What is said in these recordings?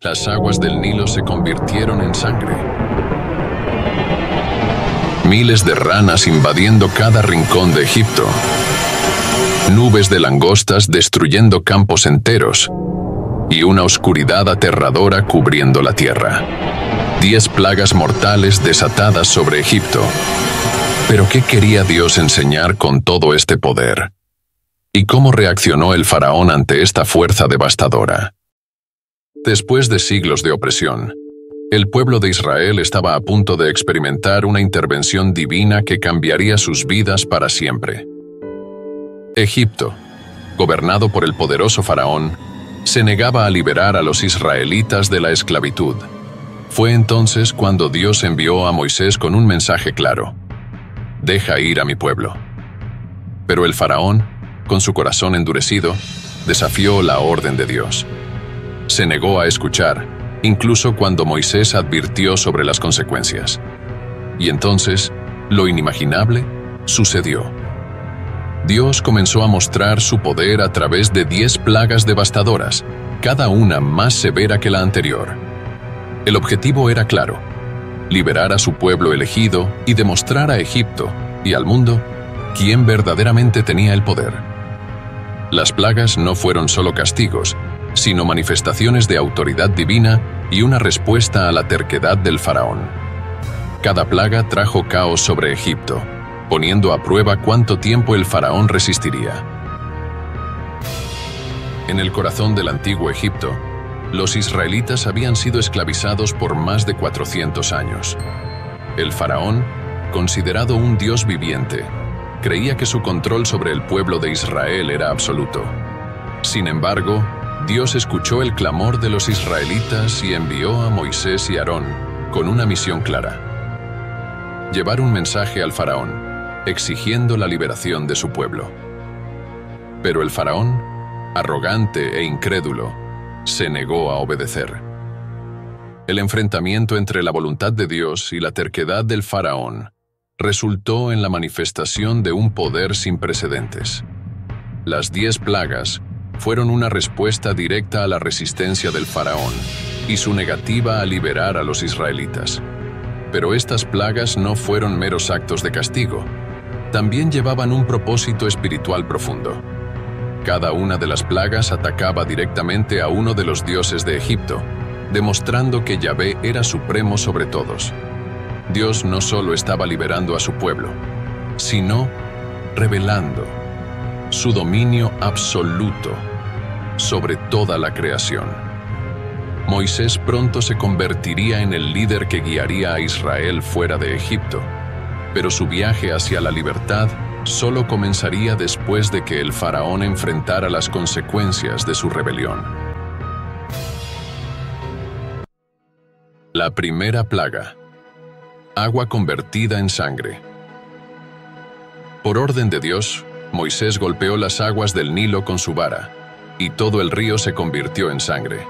Las aguas del Nilo se convirtieron en sangre. Miles de ranas invadiendo cada rincón de Egipto. Nubes de langostas destruyendo campos enteros. Y una oscuridad aterradora cubriendo la tierra. 10 plagas mortales desatadas sobre Egipto. ¿Pero qué quería Dios enseñar con todo este poder? ¿Y cómo reaccionó el faraón ante esta fuerza devastadora? Después de siglos de opresión, el pueblo de Israel estaba a punto de experimentar una intervención divina que cambiaría sus vidas para siempre. Egipto, gobernado por el poderoso faraón, se negaba a liberar a los israelitas de la esclavitud. Fue entonces cuando Dios envió a Moisés con un mensaje claro: «Deja ir a mi pueblo». Pero el faraón, con su corazón endurecido, desafió la orden de Dios. Se negó a escuchar, incluso cuando Moisés advirtió sobre las consecuencias. Y entonces, lo inimaginable sucedió. Dios comenzó a mostrar su poder a través de 10 plagas devastadoras, cada una más severa que la anterior. El objetivo era claro: liberar a su pueblo elegido y demostrar a Egipto y al mundo quién verdaderamente tenía el poder. Las plagas no fueron solo castigos, sino manifestaciones de autoridad divina y una respuesta a la terquedad del faraón. Cada plaga trajo caos sobre Egipto, poniendo a prueba cuánto tiempo el faraón resistiría. En el corazón del antiguo Egipto, los israelitas habían sido esclavizados por más de 400 años. El faraón, considerado un dios viviente, creía que su control sobre el pueblo de Israel era absoluto. Sin embargo, Dios escuchó el clamor de los israelitas y envió a Moisés y Aarón con una misión clara: llevar un mensaje al faraón, exigiendo la liberación de su pueblo. Pero el faraón, arrogante e incrédulo, se negó a obedecer. El enfrentamiento entre la voluntad de Dios y la terquedad del faraón resultó en la manifestación de un poder sin precedentes. Las 10 plagas fueron una respuesta directa a la resistencia del faraón y su negativa a liberar a los israelitas. Pero estas plagas no fueron meros actos de castigo, también llevaban un propósito espiritual profundo. Cada una de las plagas atacaba directamente a uno de los dioses de Egipto, demostrando que Yahvé era supremo sobre todos. Dios no solo estaba liberando a su pueblo, sino revelando su dominio absoluto sobre toda la creación. Moisés pronto se convertiría en el líder que guiaría a Israel fuera de Egipto, pero su viaje hacia la libertad solo comenzaría después de que el faraón enfrentara las consecuencias de su rebelión. La primera plaga: agua convertida en sangre. Por orden de Dios, Moisés golpeó las aguas del Nilo con su vara, y todo el río se convirtió en sangre.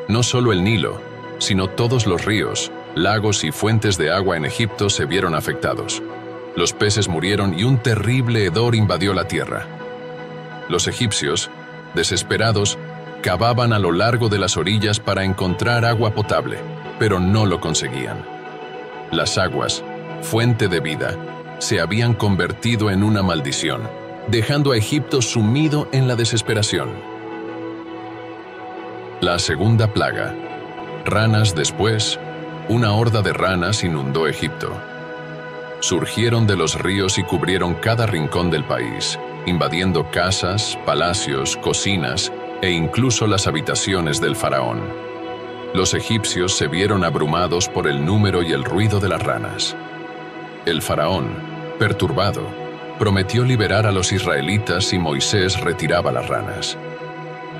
No solo el Nilo, sino todos los ríos, lagos y fuentes de agua en Egipto se vieron afectados. Los peces murieron y un terrible hedor invadió la tierra. Los egipcios, desesperados, cavaban a lo largo de las orillas para encontrar agua potable, pero no lo conseguían. Las aguas, fuente de vida, se habían convertido en una maldición, dejando a Egipto sumido en la desesperación. La segunda plaga: ranas. Después, una horda de ranas inundó Egipto. Surgieron de los ríos y cubrieron cada rincón del país, invadiendo casas, palacios, cocinas e incluso las habitaciones del faraón. Los egipcios se vieron abrumados por el número y el ruido de las ranas. El faraón, perturbado, prometió liberar a los israelitas si Moisés retiraba las ranas.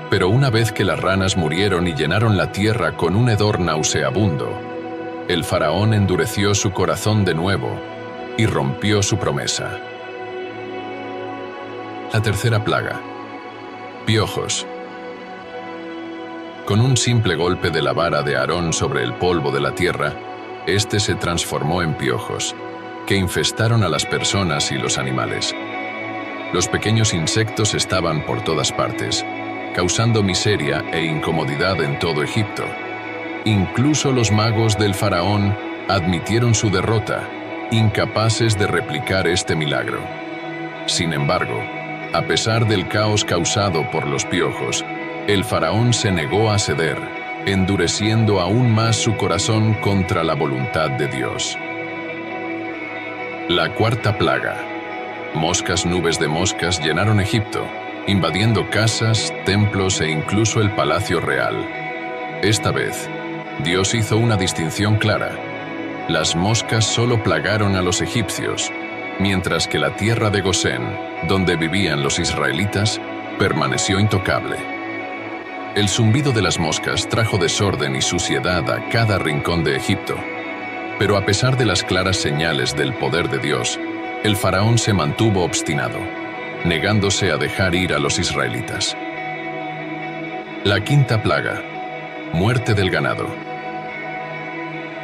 Pero una vez que las ranas murieron y llenaron la tierra con un hedor nauseabundo, el faraón endureció su corazón de nuevo y rompió su promesa. La tercera plaga: piojos. Con un simple golpe de la vara de Aarón sobre el polvo de la tierra, este se transformó en piojos, que infestaron a las personas y los animales. Los pequeños insectos estaban por todas partes, causando miseria e incomodidad en todo Egipto. Incluso los magos del faraón admitieron su derrota, incapaces de replicar este milagro. Sin embargo, a pesar del caos causado por los piojos, el faraón se negó a ceder, endureciendo aún más su corazón contra la voluntad de Dios. La cuarta plaga. Nubes de moscas llenaron Egipto, invadiendo casas, templos e incluso el palacio real. Esta vez, Dios hizo una distinción clara. Las moscas solo plagaron a los egipcios, mientras que la tierra de Gosén, donde vivían los israelitas, permaneció intocable. El zumbido de las moscas trajo desorden y suciedad a cada rincón de Egipto. Pero a pesar de las claras señales del poder de Dios, el faraón se mantuvo obstinado, negándose a dejar ir a los israelitas. La quinta plaga. Muerte del ganado.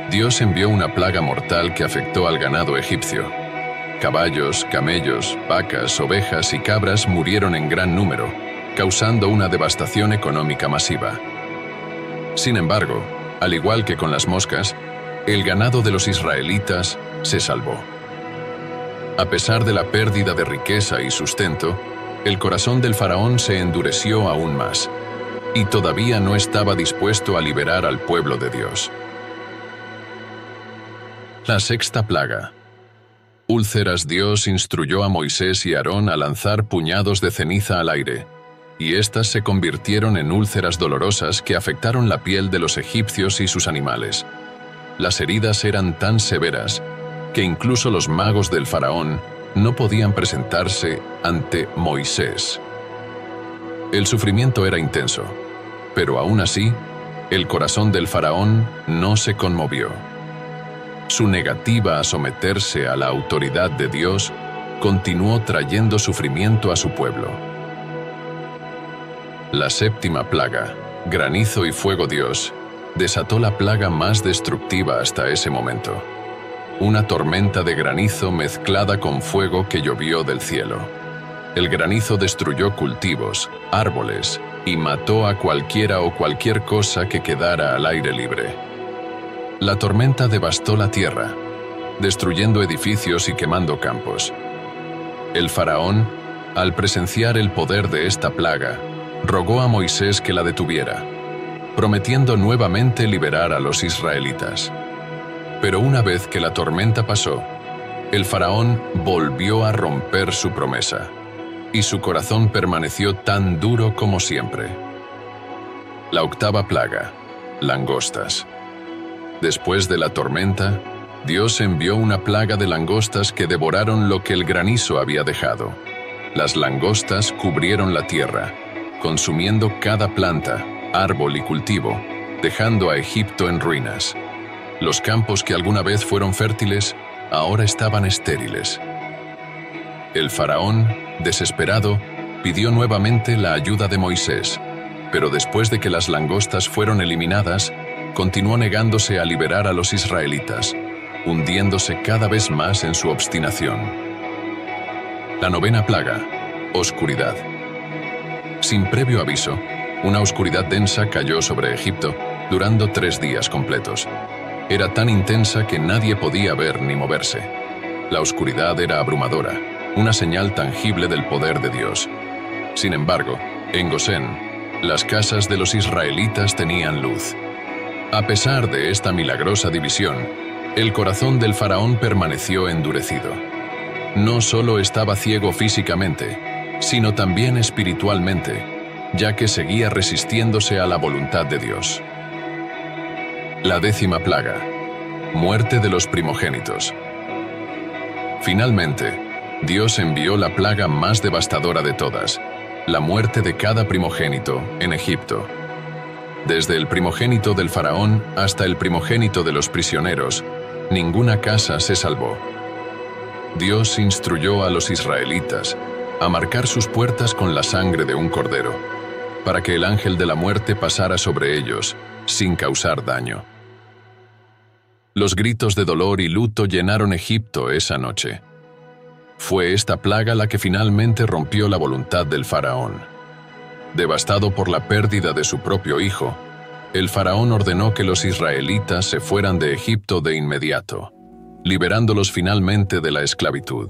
Dios envió una plaga mortal que afectó al ganado egipcio. Caballos, camellos, vacas, ovejas y cabras murieron en gran número, causando una devastación económica masiva. Sin embargo, al igual que con las moscas, el ganado de los israelitas se salvó. A pesar de la pérdida de riqueza y sustento, el corazón del faraón se endureció aún más, y todavía no estaba dispuesto a liberar al pueblo de Dios. La sexta plaga. Úlceras. Dios instruyó a Moisés y Aarón a lanzar puñados de ceniza al aire, y éstas se convirtieron en úlceras dolorosas que afectaron la piel de los egipcios y sus animales. Las heridas eran tan severas que incluso los magos del faraón no podían presentarse ante Moisés. El sufrimiento era intenso, pero aún así, el corazón del faraón no se conmovió. Su negativa a someterse a la autoridad de Dios continuó trayendo sufrimiento a su pueblo. La séptima plaga, granizo y fuego. Dios desató la plaga más destructiva hasta ese momento. Una tormenta de granizo mezclada con fuego que llovió del cielo. El granizo destruyó cultivos, árboles, y mató a cualquiera o cualquier cosa que quedara al aire libre. La tormenta devastó la tierra, destruyendo edificios y quemando campos. El faraón, al presenciar el poder de esta plaga, rogó a Moisés que la detuviera, prometiendo nuevamente liberar a los israelitas. Pero una vez que la tormenta pasó, el faraón volvió a romper su promesa, y su corazón permaneció tan duro como siempre. La octava plaga, langostas. Después de la tormenta, Dios envió una plaga de langostas que devoraron lo que el granizo había dejado. Las langostas cubrieron la tierra, consumiendo cada planta, árbol y cultivo, dejando a Egipto en ruinas. Los campos que alguna vez fueron fértiles, ahora estaban estériles. El faraón, desesperado, pidió nuevamente la ayuda de Moisés, pero después de que las langostas fueron eliminadas, continuó negándose a liberar a los israelitas, hundiéndose cada vez más en su obstinación. La novena plaga, oscuridad. Sin previo aviso, una oscuridad densa cayó sobre Egipto, durando 3 días completos. Era tan intensa que nadie podía ver ni moverse. La oscuridad era abrumadora, una señal tangible del poder de Dios. Sin embargo, en Gosén, las casas de los israelitas tenían luz. A pesar de esta milagrosa división, el corazón del faraón permaneció endurecido. No solo estaba ciego físicamente, sino también espiritualmente, ya que seguía resistiéndose a la voluntad de Dios. La 10ª plaga, muerte de los primogénitos. Finalmente, Dios envió la plaga más devastadora de todas, la muerte de cada primogénito en Egipto. Desde el primogénito del faraón hasta el primogénito de los prisioneros, ninguna casa se salvó. Dios instruyó a los israelitas a marcar sus puertas con la sangre de un cordero, para que el ángel de la muerte pasara sobre ellos, sin causar daño. Los gritos de dolor y luto llenaron Egipto esa noche. Fue esta plaga la que finalmente rompió la voluntad del faraón. Devastado por la pérdida de su propio hijo, El faraón ordenó que los israelitas se fueran de Egipto de inmediato, liberándolos finalmente de la esclavitud.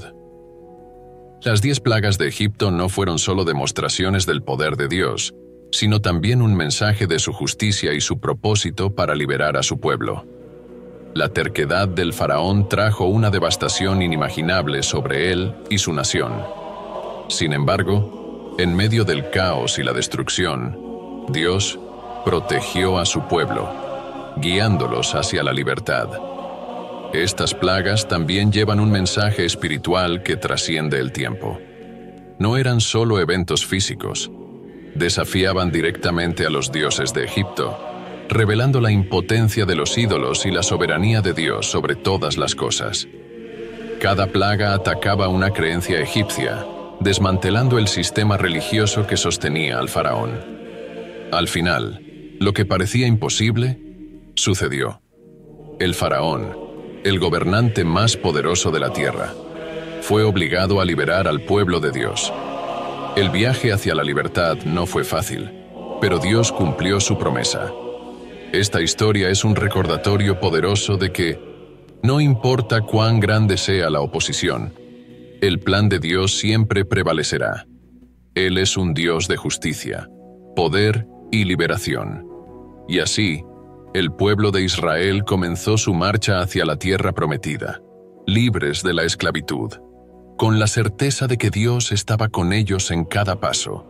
Las 10 plagas de Egipto no fueron solo demostraciones del poder de Dios, sino también un mensaje de su justicia y su propósito para liberar a su pueblo. La terquedad del faraón trajo una devastación inimaginable sobre él y su nación. Sin embargo, en medio del caos y la destrucción, Dios protegió a su pueblo, guiándolos hacia la libertad. Estas plagas también llevan un mensaje espiritual que trasciende el tiempo. No eran solo eventos físicos, desafiaban directamente a los dioses de Egipto, revelando la impotencia de los ídolos y la soberanía de Dios sobre todas las cosas. Cada plaga atacaba una creencia egipcia, desmantelando el sistema religioso que sostenía al faraón. Al final, lo que parecía imposible, sucedió. El faraón, el gobernante más poderoso de la tierra, fue obligado a liberar al pueblo de Dios. El viaje hacia la libertad no fue fácil, pero Dios cumplió su promesa. Esta historia es un recordatorio poderoso de que, no importa cuán grande sea la oposición, el plan de Dios siempre prevalecerá. Él es un Dios de justicia, poder y liberación. Y así, el pueblo de Israel comenzó su marcha hacia la tierra prometida, libres de la esclavitud, con la certeza de que Dios estaba con ellos en cada paso.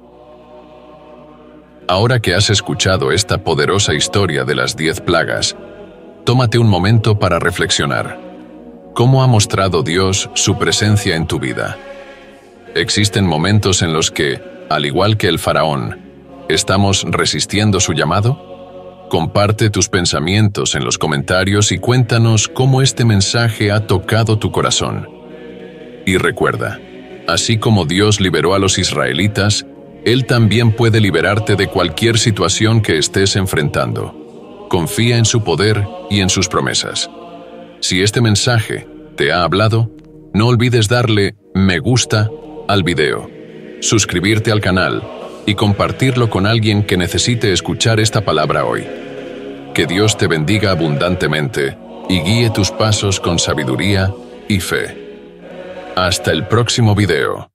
Ahora que has escuchado esta poderosa historia de las 10 plagas, tómate un momento para reflexionar. ¿Cómo ha mostrado Dios su presencia en tu vida? ¿Existen momentos en los que, al igual que el faraón, estamos resistiendo su llamado? Comparte tus pensamientos en los comentarios y cuéntanos cómo este mensaje ha tocado tu corazón. Y recuerda, así como Dios liberó a los israelitas, Él también puede liberarte de cualquier situación que estés enfrentando. Confía en su poder y en sus promesas. Si este mensaje te ha hablado, no olvides darle me gusta al video, suscribirte al canal y compartirlo con alguien que necesite escuchar esta palabra hoy. Que Dios te bendiga abundantemente y guíe tus pasos con sabiduría y fe. Hasta el próximo video.